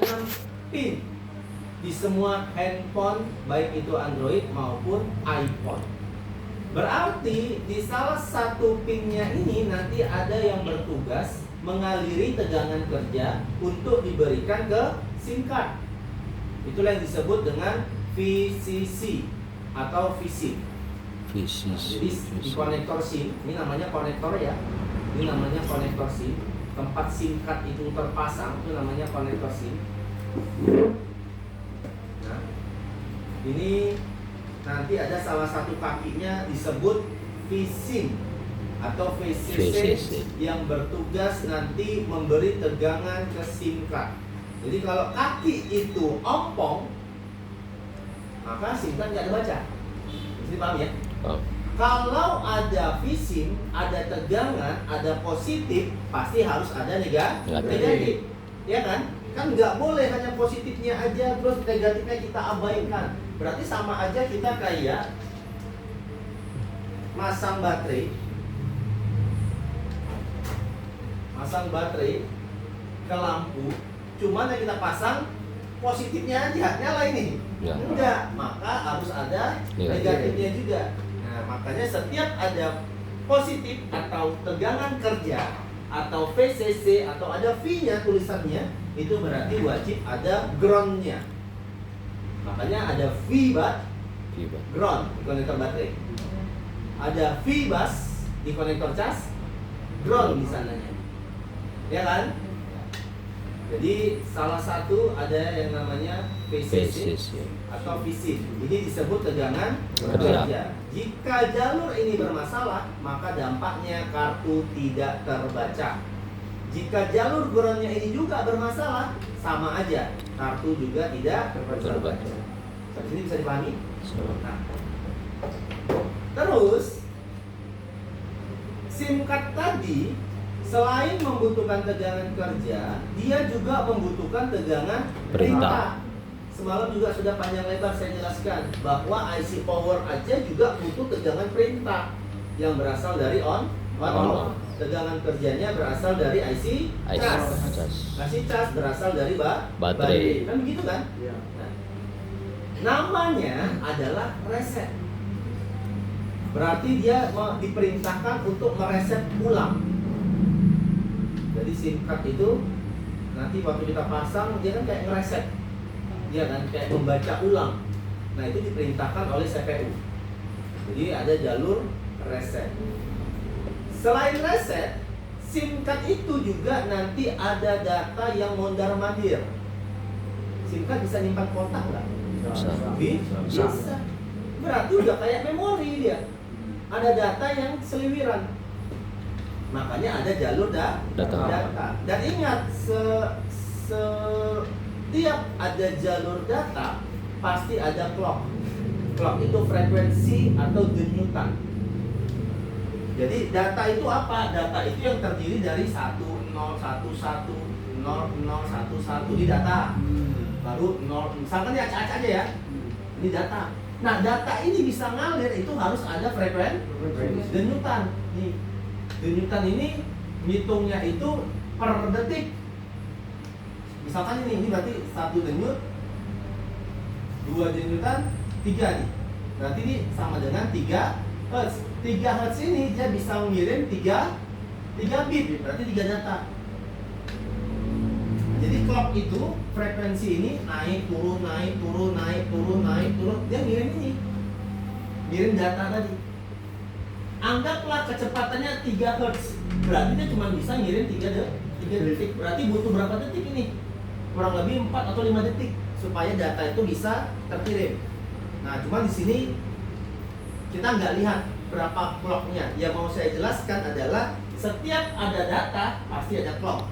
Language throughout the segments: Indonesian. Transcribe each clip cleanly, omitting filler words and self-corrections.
6 pin di semua handphone, baik itu Android maupun iPhone. Berarti di salah satu pinnya ini nanti ada yang bertugas mengaliri tegangan kerja untuk diberikan ke SIM card. Itulah yang disebut dengan VCC atau VCC. Jadi di konektor SIM, ini namanya konektor ya. Ini namanya konektor SIM. Tempat SIM card itu terpasang itu namanya konektor SIM. Nah, ini nanti ada salah satu kakinya disebut VSIM atau VCC yang bertugas nanti memberi tegangan ke SIM card. Jadi kalau kaki itu ompong, maka SIM card nggak ada baca. Ini paham ya? Kalau ada VSIM, ada tegangan, ada positif, pasti harus ada negatif. Ya kan? Kan nggak boleh hanya positifnya aja, terus negatifnya kita abaikan. Berarti sama aja kita kayak masang baterai ke lampu, cuman yang kita pasang positifnya aja, nyala ini. Enggak, maka harus ada negatifnya juga. Nah, makanya setiap ada positif atau tegangan kerja atau VCC atau ada V-nya tulisannya, itu berarti wajib ada ground-nya. Makanya ada V-bar ground di konektor baterai. Ada V-bus di konektor cas, ground di sananya. Ya kan? Jadi salah satu ada yang namanya VCC atau VC. Ini disebut tegangan kerja. Jika jalur ini bermasalah, maka dampaknya kartu tidak terbaca. Jika jalur groundnya ini juga bermasalah, sama aja, kartu juga tidak terbaca. Sampai sini bisa dipahami? Nah, terus SIM card tadi selain membutuhkan tegangan kerja, dia juga membutuhkan tegangan perintah. Semalam juga sudah panjang lebar saya jelaskan bahwa IC power aja juga butuh tegangan perintah yang berasal dari on off. Tegangan kerjanya berasal dari IC cas. IC cas berasal dari baterai. Kan begitu kan? Nah, namanya adalah reset. Berarti dia diperintahkan untuk mereset ulang. Jadi SIM card itu nanti waktu kita pasang dia kan kayak ngereset, dia kan kayak membaca ulang. Nah itu diperintahkan oleh CPU. Jadi ada jalur reset. Selain reset, SIM card itu juga nanti ada data yang mondar-mandir. SIM card bisa nyimpan kontak nggak? Bisa. Berarti udah kayak memori dia. Ada data yang seliwiran. Makanya ada jalur data. Dan ingat, setiap ada jalur data pasti ada clock. Clock itu frekuensi atau denyutan. Jadi data itu apa? Data itu yang terdiri dari 1011 0011 di data. Baru 0, misalkan ya acak-acak aja ya. Ini data. Nah, data ini bisa ngalir itu harus ada frekuensi denyutan. Nih. Denyutan ini ngitungnya itu per detik. Misalkan ini berarti 1 denyut, 2 denyutan, 3 nih. Berarti ini sama dengan 3 Hz. 3 Hz ini dia bisa mengirim 3 bit, berarti 3 data. Jadi clock itu frekuensi ini naik turun, dia ngirim ini. Ngirim data tadi. Anggaplah kecepatannya 3 Hz. Berarti dia cuma bisa ngirim 3 detik. Berarti butuh berapa detik ini? Kurang lebih 4 atau 5 detik supaya data itu bisa terkirim. Nah, cuma di sini kita nggak lihat berapa clocknya. Yang mau saya jelaskan adalah setiap ada data pasti ada clock.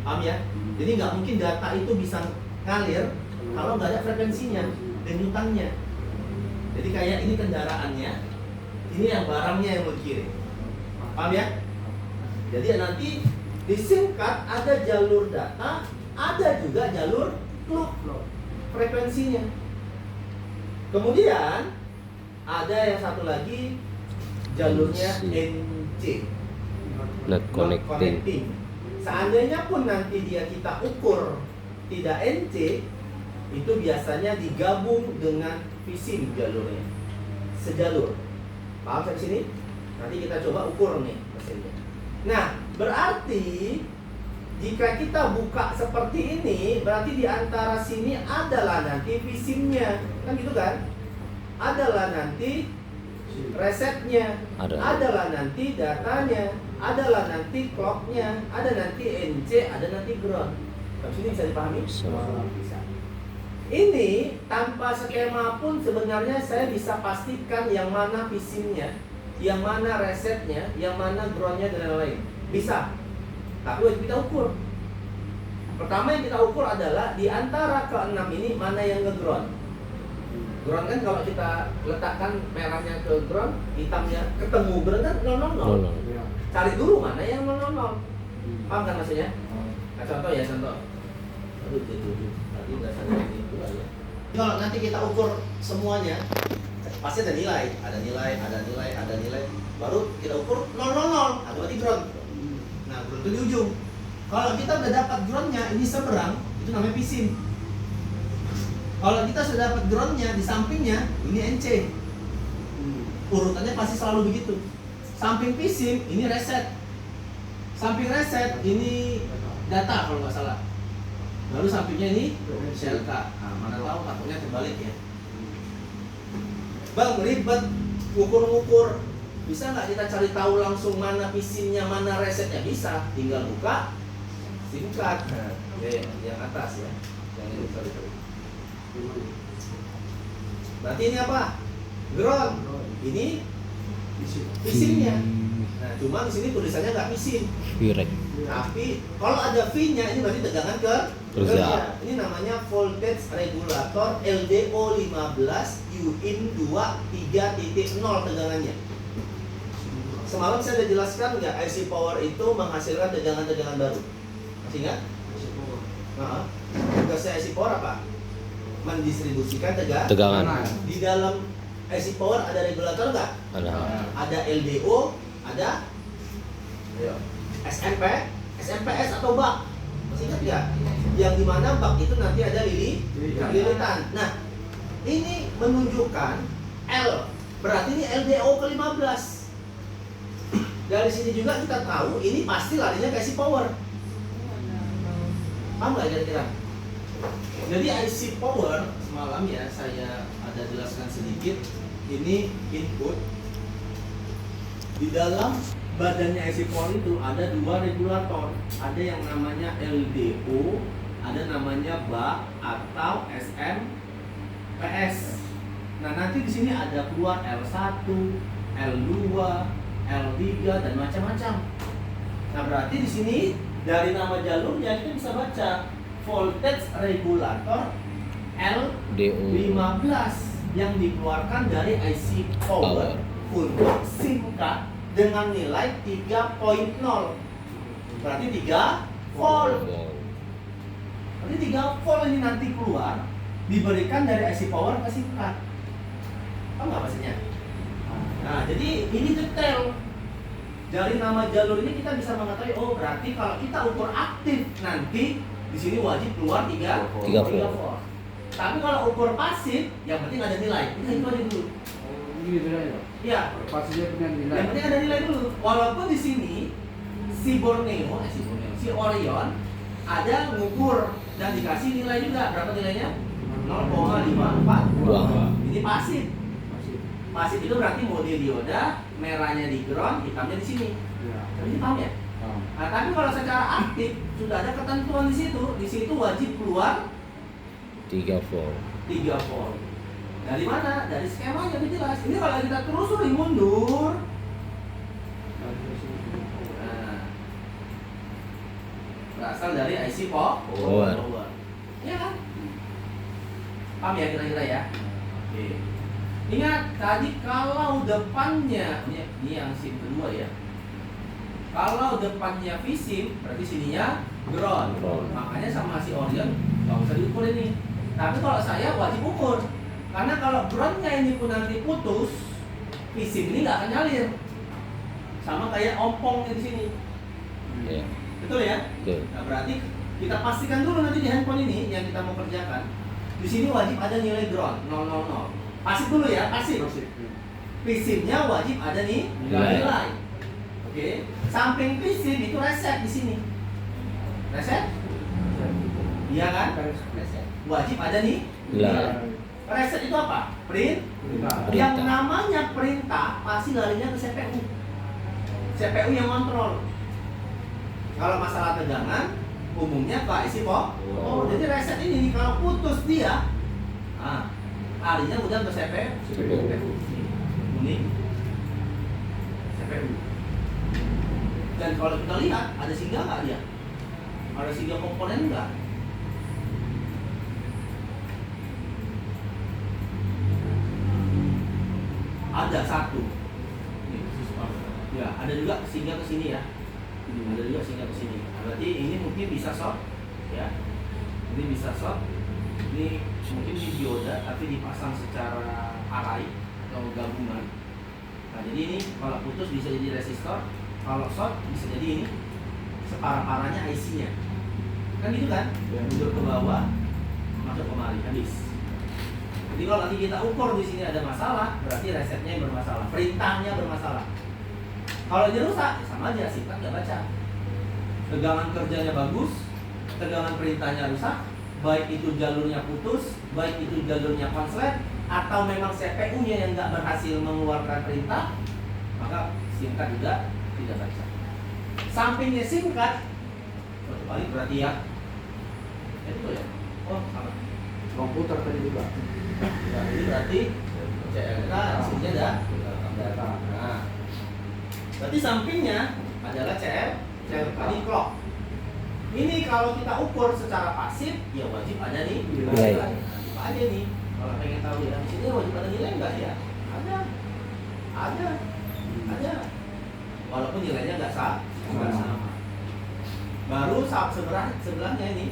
Paham ya? Jadi nggak mungkin data itu bisa ngalir kalau nggak ada frekuensinya, denyutannya. Jadi kayak ini kendaraannya, ini yang barangnya yang mau dikirim. Paham ya? Jadi nanti di SIM card ada jalur data, ada juga jalur clock frekuensinya. Kemudian ada yang satu lagi jalurnya NC, not connecting. Seandainya pun nanti dia kita ukur tidak NC, itu biasanya digabung dengan V-SYM jalurnya, sejalur. Paham sampai sini? Nanti kita coba ukur nih mesinnya. Nah, berarti jika kita buka seperti ini, berarti di antara sini adalah nanti V-SYM-nya, kan gitu kan? Adalah nanti resetnya, adalah nanti datanya, adalah nanti clock-nya, ada nanti NC, ada nanti ground. Sampai sini bisa dipahami? Bisa. Ini tanpa skema pun sebenarnya saya bisa pastikan yang mana V-SYM-nya, yang mana resetnya, yang mana ground-nya dan lain-lain. Bisa. Tapi wajib kita ukur. Pertama yang kita ukur adalah di antara ke-6 ini mana yang nge-ground. Ground kan kalau kita letakkan merahnya ke ground, hitamnya ketemu ground kan 000. Cari dulu mana yang 000. Paham kan maksudnya? Nah, contoh ya, contoh. Aduh, tadi udah sadar itu aja. Kalau nanti kita ukur semuanya, pasti ada nilai, ada nilai, baru kita ukur 000, ada berarti ground. Nah, ground itu di ujung. Kalau kita udah dapat groundnya, ini seberang, itu namanya V-SYM. Kalau kita sudah dapat groundnya di sampingnya, ini NC. Urutannya pasti selalu begitu. Samping V-SYM, ini reset. Samping reset, ini data kalau nggak salah. Lalu sampingnya ini CLK. Nah, mana tahu kartunya terbalik ya. Bang, ribet ukur-ukur. Bisa nggak kita cari tahu langsung mana V-SYM-nya, mana resetnya? Bisa, tinggal buka SIM card. Nah, yang atas ya. Yang ini sorry. Berarti ini apa? Ground. Ini V-SYM-nya. Nah, cuma di sini tulisannya nggak V-SYM. Tapi kalau ada V-nya ini berarti tegangan kerja. Ini namanya voltage regulator LDO 15 UIN 2 3.0 tegangannya. Semalam saya sudah jelaskan nggak IC power itu menghasilkan tegangan-tegangan baru. Masih ingat? Tugasnya IC power apa? Mendistribusikan tegangan. Di dalam IC power ada regulator nggak? Ada LDO, ada SMP, SMPS atau bak. Masih ingat nggak? Yang dimana bak itu nanti ada lilitan. Nah, ini menunjukkan L. Berarti ini LDO ke-15. Dari sini juga kita tahu ini pasti larinya ke IC power. Paham nggak kira-kira? Jadi IC power semalam ya saya ada jelaskan sedikit. Ini input. Di dalam badannya IC power itu ada dua regulator. Ada yang namanya LDO, ada namanya bak atau SMPS. Nah, nanti di sini ada keluar L1, L2, L3 dan macam-macam. Nah, berarti di sini dari nama jalurnya kita bisa baca voltage regulator L15 yang dikeluarkan dari IC power untuk SIM card dengan nilai 3.0. Berarti 3 volt. Berarti 3 volt ini nanti keluar diberikan dari IC power ke SIM card. Paham nggak maksudnya? Nah, jadi ini detail. Dari nama jalur ini kita bisa mengetahui, oh berarti kalau kita ukur aktif nanti di sini wajib keluar 3 volt. Tapi kalau ukur pasif, yang penting ada nilai. Kita itu aja dulu. Ini nilai. Iya. Pasifnya punya nilai. Yang penting ada nilai dulu. Walaupun di sini si si Orion ada ngukur dan dikasih nilai juga. Berapa nilainya? 0,54. Ini pasif. Pasif itu berarti mode dioda, merahnya di ground, hitamnya di sini. Ya. Ini paham ya? Nah, tapi kalau secara aktif sudah ada ketentuan di situ wajib keluar 3 volt. 3 volt. Dari mana? Dari skemanya itu jelas. Ini kalau kita telusuri mundur. Nah, berasal dari IC power. Ya kan? Paham ya kira-kira ya? Oke. Ingat tadi kalau depannya ini yang SIM kedua ya. Kalau depannya V-SYM berarti sininya ground. Makanya sama si Orion nggak usah diukur ini. Tapi kalau saya wajib ukur. Karena kalau groundnya ini pun nanti putus, V-SYM ini nggak akan nyalir. Sama kayak ompong di sini. Yeah. Betul ya? Betul. Nah, berarti Kita pastikan dulu nanti di handphone ini yang kita mau kerjakan. Di sini wajib ada nilai ground 000. Pasif dulu ya, pasif. PSIM-nya wajib ada nih nilai. Oke. Samping PSIM itu reset di sini. Reset? Iya kan? Reset. Wajib ada nih Nilai. Reset itu apa? Print. Perintah. Yang namanya perintah pasti larinya ke CPU. CPU yang kontrol. Kalau masalah tegangan, umumnya ke IC Oh, jadi reset ini kalau putus dia, larinya udah ke CPU. Ini CPU. Dan kalau kita lihat, ada singa nggak dia? Ada singa komponen nggak? Ada satu. Ya, ada juga singa ke sini ya. Ada juga singa ke sini. Berarti ini mungkin bisa short, ya. Ini bisa short. Ini mungkin di dioda tapi dipasang secara array atau gabungan. Nah, jadi ini kalau putus bisa jadi resistor, kalau short bisa jadi ini separah-parahnya IC-nya. Kan gitu kan? Mundur ke bawah, masuk kemari, habis. Jadi kalau nanti kita ukur di sini ada masalah, berarti resetnya yang bermasalah, perintahnya bermasalah. Kalau ini rusak, ya sama aja, singkat nggak baca. Tegangan kerjanya bagus, tegangan perintahnya rusak, baik itu jalurnya putus, baik itu jalurnya konslet, atau memang CPU-nya yang nggak berhasil mengeluarkan perintah, maka singkat juga tidak baca. Sampingnya singkat, balik berarti ya. Itu ya. Oh, sama. Komputer tadi juga. Nah, ini berarti CLK isinya ada data. Nah, berarti sampingnya adalah CLK ini clock. Ini kalau kita ukur secara pasif, ya wajib ada nih Nilai. Wajib ada nih. Kalau pengen tahu ya, di sini wajib ada nilai enggak ya? Ada. Walaupun nilainya nggak sama. Baru sebelahnya ini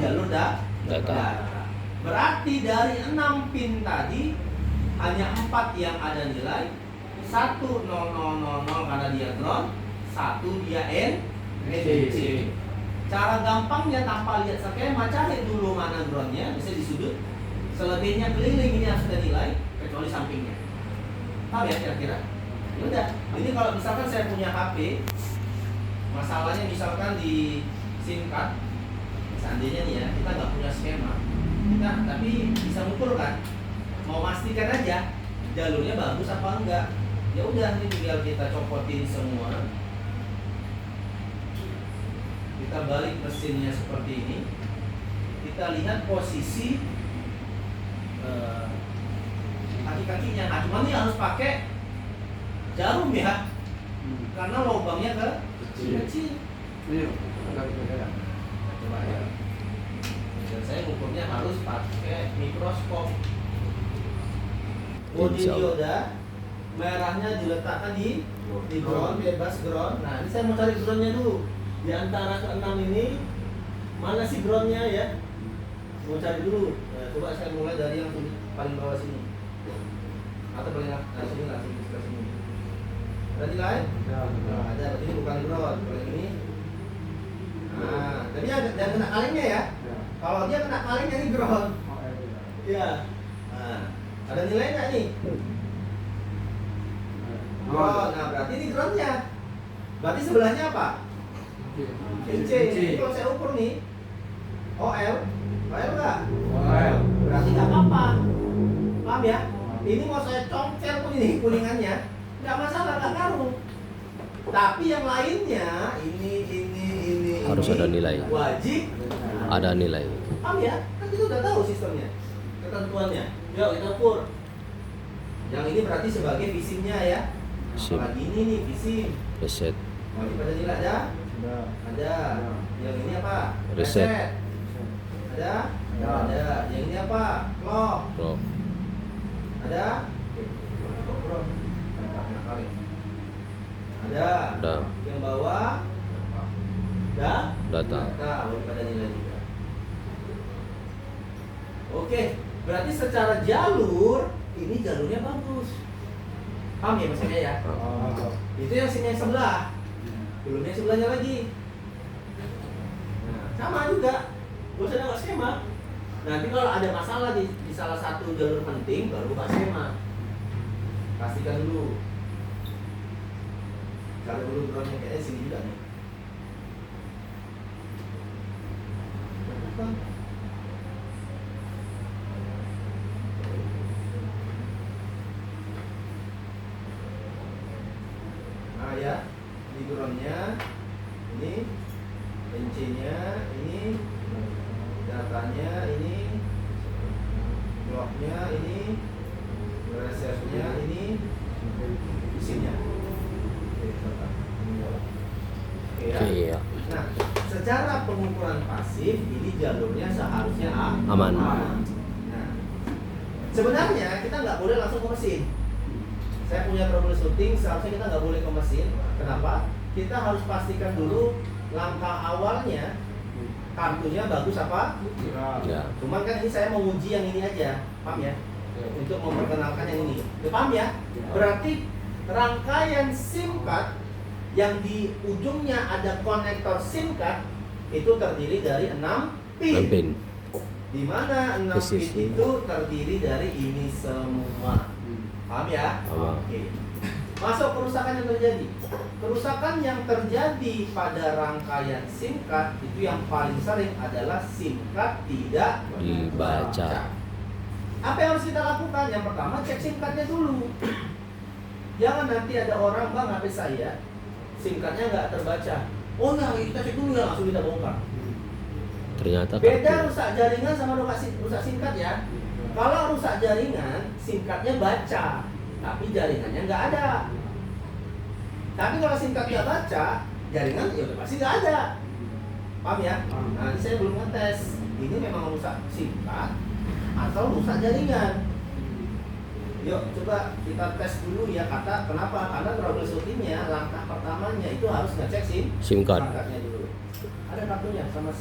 jalur data. Berarti dari 6 pin tadi hanya 4 yang ada nilai, 1 0 0 0 0 karena dia ground, 1 dia NC. Cara gampangnya tanpa lihat skema, cari dulu mana groundnya, bisa di sudut. Selebihnya keliling ini harus ada nilai, kecuali sampingnya. Paham ya kira-kira? Udah. Ini kalau misalkan saya punya HP, masalahnya misalkan di SIM card, seandainya nih ya, kita nggak punya skema, kita tapi bisa ngukur kan, mau pastikan aja jalurnya bagus apa enggak. Ya udah, ini tinggal kita copotin semua, kita balik mesinnya seperti ini, kita lihat posisi kaki-kakinya. Nah, cuma ini harus pakai jarum ya, karena lubangnya kecil. Iya, agak berbeda. Coba ya. Dan saya ngukurnya harus pakai mikroskop. Oh, di dioda merahnya diletakkan di ground, bebas ground. Nah, ini saya mau cari groundnya dulu. Di antara ke-6 ini mana sih groundnya ya? Mau cari dulu. Nah, coba saya mulai dari yang paling bawah sini. Atau paling sini lah, sebelah sini. Ada nilai? Nah, ada. Berarti ini bukan ground. Kalau ini. Nah, tapi jangan kena kalengnya ya. Kalau dia kena kalengnya ini ground. Iya. Nah, ada nilai nggak nih? Oh, nah berarti ini groundnya. Berarti sebelahnya apa? NC. Ini kalau saya ukur nih, OL nggak? Berarti nggak apa-apa. Paham ya? Ini mau saya congkel pun ini kuningannya, nggak masalah, nggak ngaruh. Tapi yang lainnya ini Harus ada nilai. wajib Ada nilai. paham ya? Kan kita udah tahu sistemnya, ketentuannya. Yuk kita ukur. Yang ini berarti sebagai PSIM-nya ya. SIM. Apalagi ini nih PSIM. Reset. Wajib ada nilai ada? Ada. Yang ini apa? Reset. Ada? Ada. Yang ini apa? Clock. Rock. Ada? Ada. Ada. Yang bawah? Ada? Data. Wajib ada nilai juga. Oke, berarti secara jalur ini jalurnya bagus. Paham ya maksudnya ya? Itu yang sini yang sebelah. Belum yang sebelahnya lagi. Nah, Sama juga, gue sudah nggak skema. Nanti kalau ada masalah di salah satu jalur penting, baru buka skema. Pastikan dulu. Kalau dulu drone-nya kayaknya sini juga nih. Nah ya, ini drone-nya, ini NC-nya, ini datanya, ini bloknya, ini reserve-nya, ini isinya. Oke ya. Iya. Nah, secara pengukuran pasif ini jalurnya seharusnya Aman. Nah, sebenarnya kita nggak boleh langsung ke mesin. Saya punya troubleshooting, seharusnya kita nggak boleh ke mesin. Kenapa? Kita harus pastikan dulu langkah awalnya kartunya bagus apa? Ya. Cuman kan ini saya mau uji yang ini aja, paham ya? Untuk memperkenalkan yang ini. Paham ya? Berarti rangkaian SIM card yang di ujungnya ada konektor SIM card itu terdiri dari 6 pin. Pin. Di mana 6 pin Persisnya. itu terdiri dari ini semua. Paham ya? Paham. Oke. Masuk kerusakan yang terjadi. Kerusakan yang terjadi pada rangkaian SIM card itu yang paling sering adalah SIM card tidak Dibaca. Apa yang harus kita lakukan? Yang pertama cek SIM cardnya dulu. Jangan nanti ada orang, bang HP saya SIM cardnya nggak terbaca. Oh nah, kita cek dulu ya, langsung kita bongkar. Ternyata Beda kartu. rusak jaringan sama rusak SIM card ya. Kalau rusak jaringan, SIM cardnya baca, tapi jaringannya nggak ada. Tapi kalau SIM card nggak baca, jaringan ya udah pasti nggak ada. Paham ya? Nah, ini saya belum ngetes. Ini memang rusak SIM card atau rusak jaringan. Yuk coba kita tes dulu ya kata. Kenapa? Karena troubleshootingnya langkah pertamanya itu harus ngecek SIM SIM card. cardnya dulu. Ada kartunya sama